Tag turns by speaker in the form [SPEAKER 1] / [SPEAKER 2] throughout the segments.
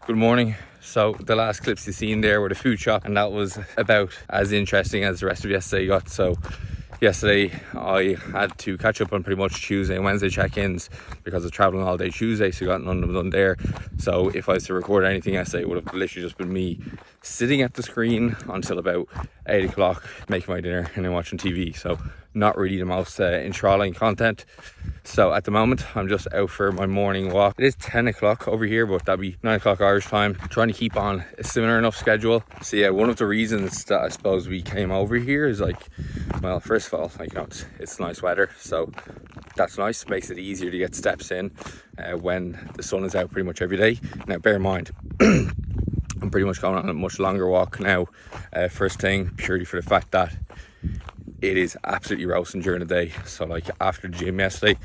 [SPEAKER 1] Good morning. So the last clips you've seen there were the food shop, and that was about as interesting as the rest of yesterday got. So yesterday I had to catch up on pretty much Tuesday and Wednesday check-ins because I was traveling all day Tuesday, so got none of them done there. So if I was to record anything yesterday, it would have literally just been me sitting at the screen until about 8 o'clock making my dinner and then watching TV. So not really the most enthralling content. So at the moment I'm just out for my morning walk. It is 10 o'clock over here, but that'll be 9 o'clock Irish time. I'm trying to keep on a similar enough schedule. So yeah, one of the reasons that I suppose we came over here is like, well, first of all, like, you know, it's nice weather, so that's nice. Makes it easier to get steps in when the sun is out pretty much every day. Now bear in mind I'm pretty much going on a much longer walk now, first thing, purely for the fact that it is absolutely roasting during the day. So like after the gym yesterday,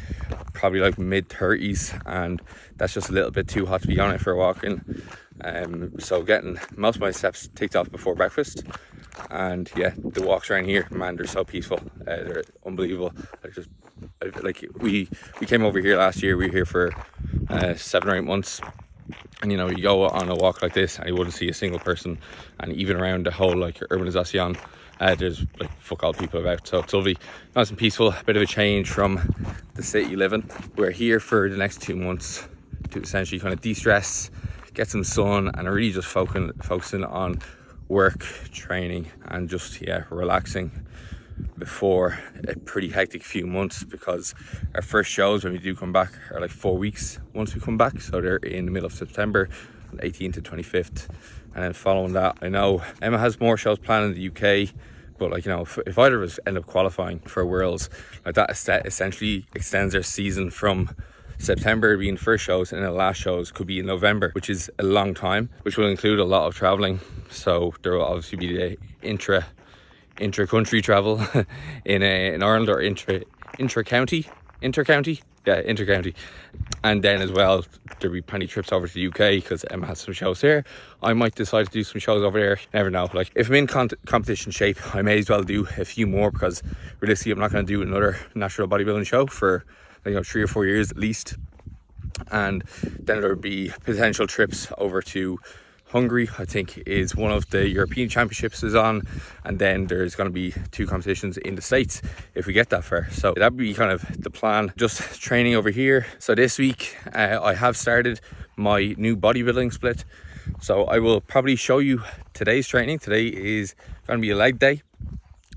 [SPEAKER 1] probably like mid-30s, and that's just a little bit too hot to be on it for a walk in. So getting most of my steps ticked off before breakfast, and yeah, the walks around here, man, they're so peaceful. They're unbelievable. Like we came over here last year. We were here for 7 or 8 months. And you know, you go on a walk like this and you wouldn't see a single person, and even around the whole like urbanization, there's like fuck all people about. So it's lovely, nice and peaceful, a bit of a change from the city you live in. We're here for the next 2 months to essentially kind of de-stress, get some sun, and really just focusing on work, training, and just relaxing before a pretty hectic few months, because our first shows when we do come back are like 4 weeks once we come back. So they're in the middle of September, 18th to 25th, and then following that, I know Emma has more shows planned in the UK, but like, you know, if either of us end up qualifying for Worlds, like that essentially extends their season from September being first shows, and then the last shows could be in November, which is a long time, which will include a lot of traveling. So there will obviously be the intra-country travel in Ireland, or inter-county, and then as well there'll be plenty of trips over to the UK because Emma has some shows here. I might decide to do some shows over there, never know. Like if I'm in competition shape, I may as well do a few more, because realistically I'm not going to do another natural bodybuilding show for, you know, 3 or 4 years at least. And then there'll be potential trips over to Hungary, I think is one of the European Championships is on, and then there's going to be 2 competitions in the States if we get that far. So that'd be kind of the plan, just training over here. So this week I have started my new bodybuilding split, so I will probably show you today's training. Today is going to be a leg day.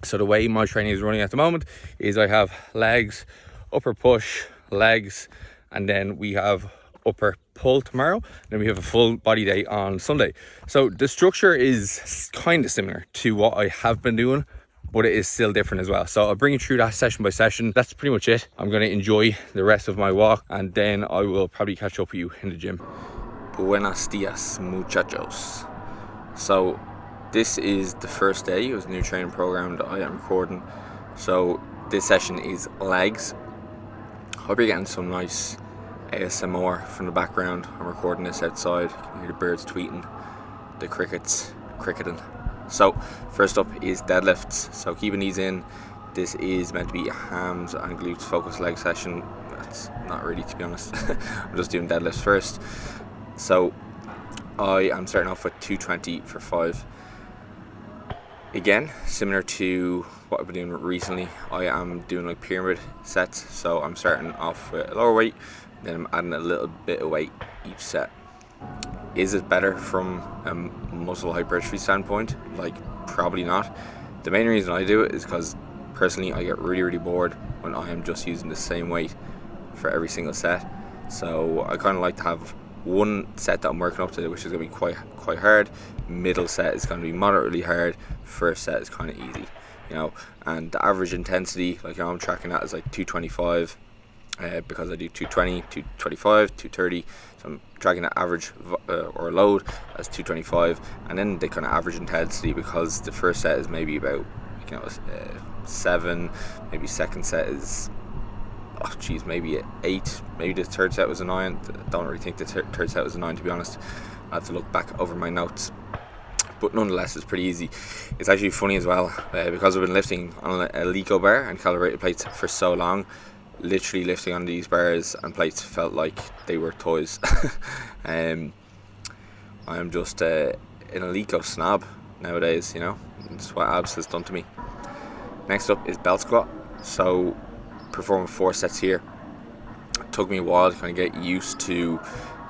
[SPEAKER 1] So the way my training is running at the moment is I have legs, upper push, legs, and then we have upper pull tomorrow, and then we have a full body day on Sunday. So the structure is kind of similar to what I have been doing, but it is still different as well. So I'll bring you through that session by session. That's pretty much it. I'm going to enjoy the rest of my walk, and then I will probably catch up with you in the gym. Buenos dias, muchachos. So this is the first day of the new training program that I am recording. So this session is legs. Hope you're getting some nice ASMR from the background. I'm recording this outside. You can hear the birds tweeting, the crickets cricketing. So first up is deadlifts. So keeping these in. This is meant to be a hams and glutes focused leg session. That's not really, to be honest. I'm just doing deadlifts first. So I am starting off with 220 for 5. Again, similar to what I've been doing recently, I am doing like pyramid sets. So I'm starting off with a lower weight, then I'm adding a little bit of weight each set. Is it better from a muscle hypertrophy standpoint? Like, probably not. The main reason I do it is because personally I get really bored when I am just using the same weight for every single set. So I kind of like to have one set that I'm working up to, which is going to be quite hard. Middle set is going to be moderately hard. First set is kind of easy, you know. And the average intensity, like, you know, I'm tracking that as like 225, because I do 220, 225, 230. So I'm tracking the average or load as 225, and then the kind of average intensity, because the first set is maybe about, you know, 7, maybe second set is, oh geez, maybe 8, maybe the third set was a 9. I don't really think the third set was a 9, to be honest. I have to look back over my notes, but nonetheless it's pretty easy. It's actually funny as well, because I've been lifting on a Lico bar and calibrated plates for so long. Literally lifting on these bars and plates felt like they were toys. I am just an elite snob nowadays, you know. That's what abs has done to me. Next up is belt squat. So performing 4 sets here. It took me a while to kind of get used to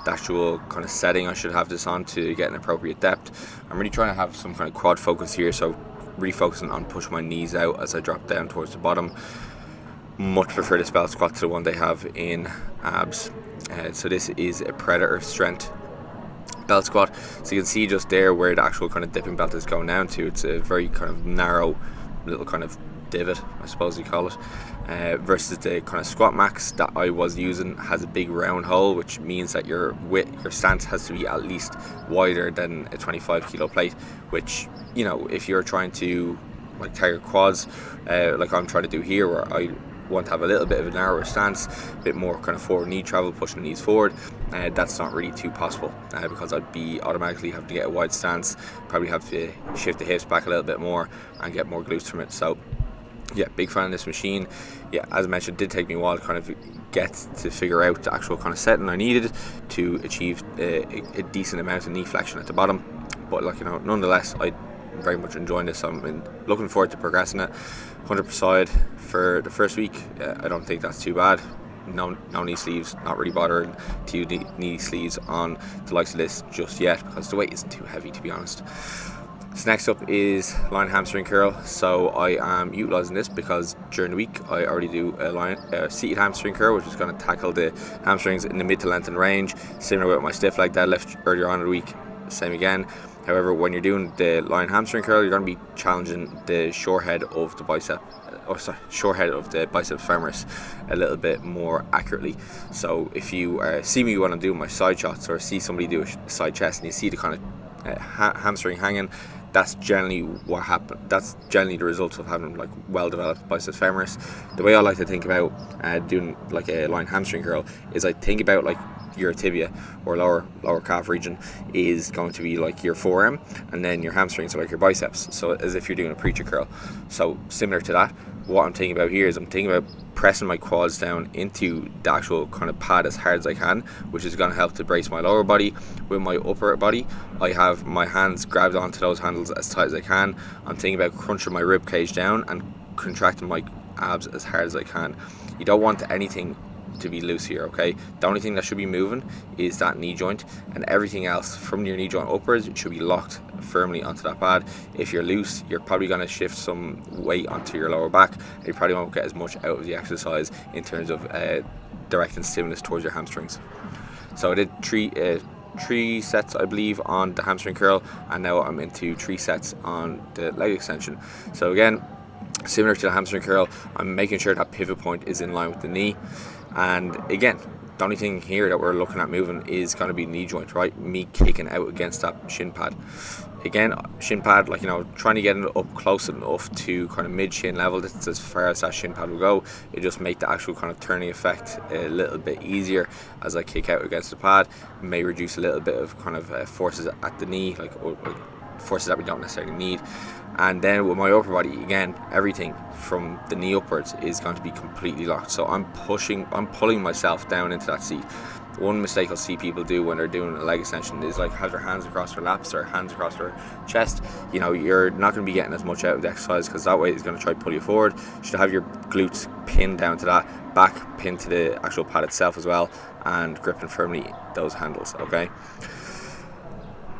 [SPEAKER 1] the actual kind of setting I should have this on to get an appropriate depth. I'm really trying to have some kind of quad focus here, so really focusing on pushing my knees out as I drop down towards the bottom. Much prefer this belt squat to the one they have in abs. So this is a predator strength belt squat. So you can see just there where the actual kind of dipping belt is going down to. It's a very kind of narrow little kind of divot, I suppose you call it, versus the kind of squat max that I was using has a big round hole, which means that your stance has to be at least wider than a 25 kilo plate, which, you know, if you're trying to like target quads, like I'm trying to do here, where I want to have a little bit of a narrower stance, a bit more kind of forward knee travel, pushing the knees forward, that's not really too possible, because I'd be automatically having to get a wide stance, probably have to shift the hips back a little bit more and get more glutes from it. So yeah, big fan of this machine. Yeah, as I mentioned, it did take me a while to kind of get to figure out the actual kind of setting I needed to achieve a decent amount of knee flexion at the bottom, but like, you know, nonetheless, I very much enjoying this. I'm looking forward to progressing it. 100% for the first week. I don't think that's too bad. No knee sleeves, not really bothering to use knee sleeves on the likes of this just yet, because the weight isn't too heavy, to be honest. So next up is line hamstring curl. So I am utilising this because during the week I already do a seated hamstring curl, which is going to tackle the hamstrings in the mid to lengthen range, similar with my stiff leg deadlift earlier on in the week, same again. However, when you're doing the line hamstring curl, you're going to be challenging the short head of the bicep femoris a little bit more accurately. So if you see me when I'm doing my side shots, or see somebody do a side chest and you see the kind of hamstring hanging, that's generally what happened. That's generally the result of having like well-developed biceps femoris. The way I like to think about doing like a line hamstring curl is I think about like your tibia or lower calf region is going to be like your forearm, and then your hamstrings are like your biceps, so as if you're doing a preacher curl. So similar to that, what I'm thinking about here is I'm thinking about pressing my quads down into the actual kind of pad as hard as I can, which is going to help to brace my lower body. With my upper body, I have my hands grabbed onto those handles as tight as I can. I'm thinking about crunching my rib cage down and contracting my abs as hard as I can. You don't want anything to be loose here, okay? The only thing that should be moving is that knee joint, and everything else from your knee joint upwards should be locked firmly onto that pad. If you're loose, you're probably going to shift some weight onto your lower back, and you probably won't get as much out of the exercise in terms of directing stimulus towards your hamstrings. So I did three sets, I believe, on the hamstring curl, and now I'm into 3 sets on the leg extension. So again, similar to the hamstring curl, I'm making sure that pivot point is in line with the knee. And again, the only thing here that we're looking at moving is going to be knee joint, right? Me kicking out against that shin pad. Again, shin pad, like, you know, trying to get it up close enough to kind of mid shin level. That's as far as that shin pad will go. It just make the actual kind of turning effect a little bit easier as I kick out against the pad. It may reduce a little bit of kind of forces at the knee, like forces that we don't necessarily need. And then with my upper body, again, everything from the knee upwards is going to be completely locked. So I'm pulling myself down into that seat. One mistake I'll see people do when they're doing a leg extension is like have their hands across their laps or hands across their chest. You know, you're not going to be getting as much out of the exercise, because that way it's going to try to pull you forward. You should have your glutes pinned down to that, back pinned to the actual pad itself as well, and gripping firmly those handles, okay?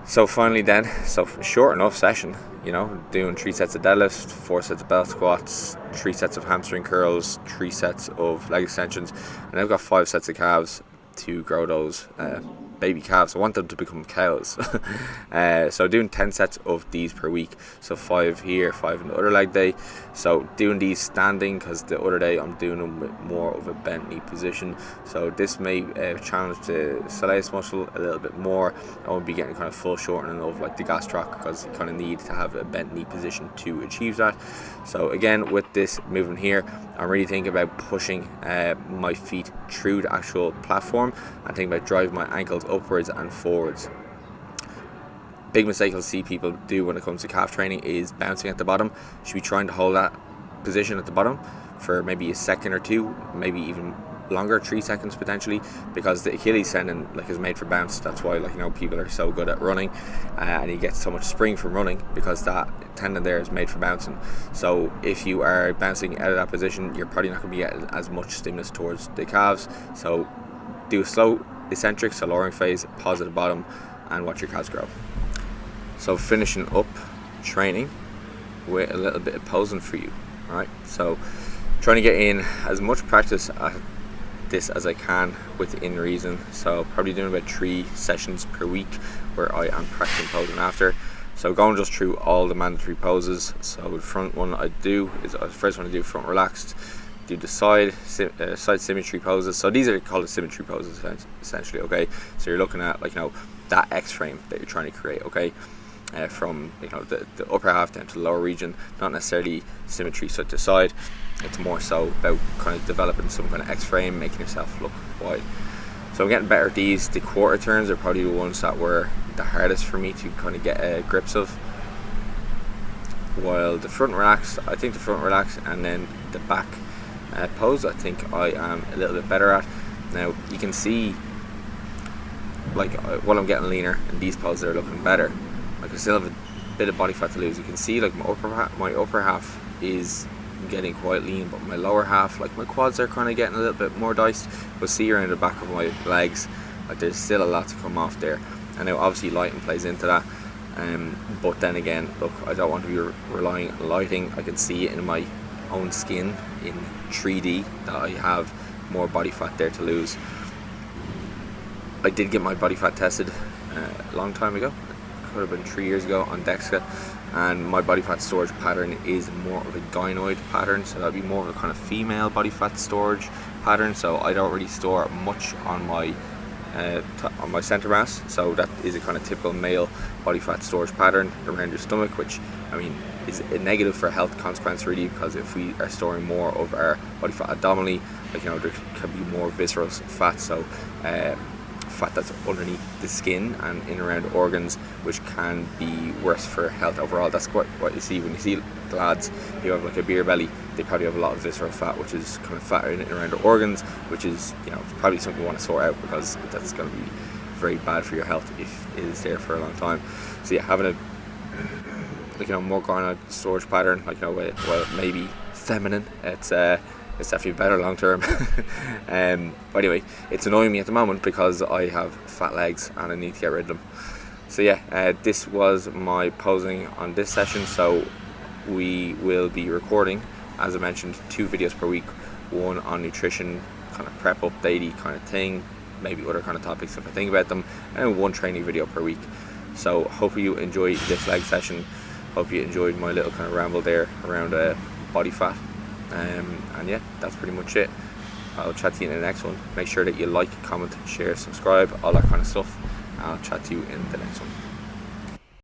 [SPEAKER 1] So finally then, so short enough session, you know, doing 3 sets of deadlifts, 4 sets of belt squats, 3 sets of hamstring curls, 3 sets of leg extensions, and I've got 5 sets of calves to grow those baby calves. I want them to become cows. So doing 10 sets of these per week, so 5 here, 5 in the other leg day. So doing these standing, because the other day I'm doing them with more of a bent knee position, so this may challenge the soleus muscle a little bit more. I won't be getting kind of full shortening of like the gastroc, because you kind of need to have a bent knee position to achieve that. So again, with this movement here, I'm really thinking about pushing my feet through the actual platform, and thinking about driving my ankles upwards and forwards. Big mistake I'll see people do when it comes to calf training is bouncing at the bottom. You should be trying to hold that position at the bottom for maybe a second or two, maybe even longer, 3 seconds potentially, because the Achilles tendon like is made for bounce. That's why like, you know, people are so good at running, and you get so much spring from running, because that tendon there is made for bouncing. So if you are bouncing out of that position, you're probably not going to be getting as much stimulus towards the calves. So do a slow eccentric, so lowering phase, pause at the bottom, and watch your calves grow. So finishing up training with a little bit of posing for you. Alright, so trying to get in as much practice at this as I can within reason. So probably doing about 3 sessions per week where I am practicing posing after. So going just through all the mandatory poses. So the front one I do is, the first one I do front relaxed, do the side symmetry poses. So these are called symmetry poses essentially, okay? So you're looking at like, you know, that X frame that you're trying to create, okay? From, you know, the upper half down to the lower region, not necessarily symmetry side to side. It's more so about kind of developing some kind of X frame, making yourself look wide. So I'm getting better at these. The quarter turns are probably the ones that were the hardest for me to kind of get grips of. While the front relax, I think the front relax and then the back pose, I think I am a little bit better at. Now you can see, like, while I'm getting leaner and these poses are looking better, like I still have a bit of body fat to lose. You can see like my upper half is getting quite lean, but my lower half, like my quads are kind of getting a little bit more diced. You'll see around the back of my legs, like there's still a lot to come off there. And now obviously lighting plays into that, but then again, look, I don't want to be relying on lighting. I can see in my own skin in 3D that I have more body fat there to lose. I did get my body fat tested a long time ago, could have been 3 years ago, on DEXA, and my body fat storage pattern is more of a gynoid pattern, so that'd be more of a kind of female body fat storage pattern. So I don't really store much on my center mass, so that is a kind of typical male body fat storage pattern around your stomach, which I mean is a negative for health consequence really, because if we are storing more of our body fat abdominally, like, you know, there can be more visceral fat, so fat that's underneath the skin and in around organs, which can be worse for health overall. That's what you see when you see lads who have like a beer belly. They probably have a lot of visceral fat, which is kind of fat in and around the organs, which is, you know, probably something you want to sort out, because that's going to be very bad for your health if it is there for a long time. So yeah, having a, like, you know, more gynoid storage pattern, like, you know, well, maybe feminine, it's definitely better long term. But anyway, it's annoying me at the moment because I have fat legs and I need to get rid of them. So yeah, this was my posing on this session. So we will be recording, as I mentioned, 2 videos per week, one on nutrition, kind of prep updatey kind of thing, maybe other kind of topics if I think about them, and 1 training video per week. So hope you enjoyed this leg session. Hope you enjoyed my little kind of ramble there around body fat. And yeah, that's pretty much it. I'll chat to you in the next one. Make sure that you like, comment, share, subscribe, all that kind of stuff. I'll chat to you in the next one.